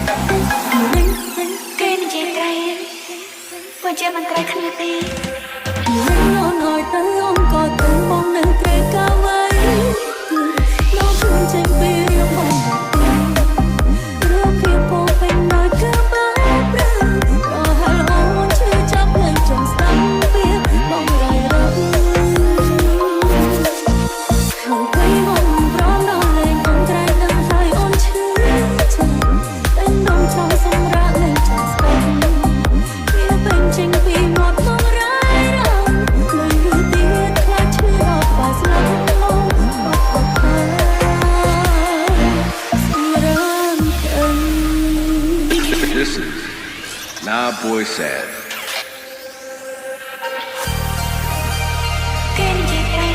គេនិយាយក្រៃបើជាមិនក្រៃគ្នាទេអូនអើយទៅអូនក៏ទៅមកនៅក្រៃកាវៃលោកជឿនចេញពីរឿងបងរឿងពីពោពេញនៅគឺបែបព្រឹករហ័លអូនឈឺចាប់លេងចង់ស្ដាប់ពីបងរៃរត់ហើយទៅមកប្រមដល់លេងអូនក្រៃនឹងហើយអូនឈឺចាំតែនំចង់សម្រាប់លេងចង់ស្ដាប់វាពេញចេញពីមាត់បងរៃរត់លើយឺទៀតខ្លាចឈឺអត់បាស្លាប់មកThis is Nah Boy Sad. គេនិយាយក្រៃ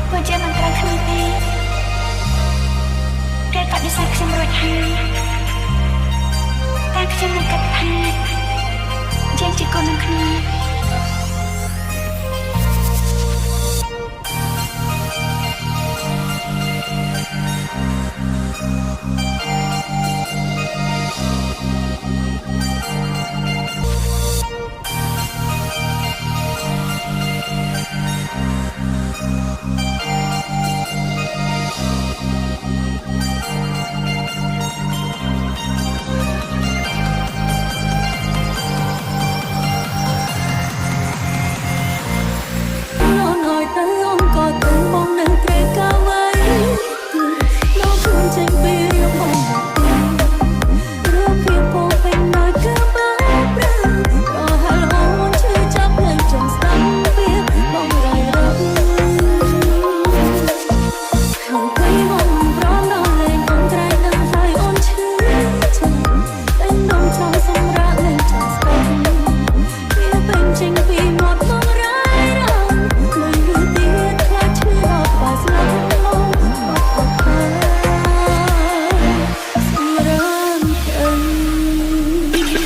បើជាមិនក្រៃគ្នាទេគេបដិសេធខ្ញុំរួចហើយតែខ្ញុំនឹងគិតថាយើងជាកូននឹងគ្នា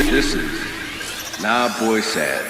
This is Nah Boy Sad.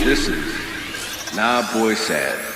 This is Nah Boy Sad.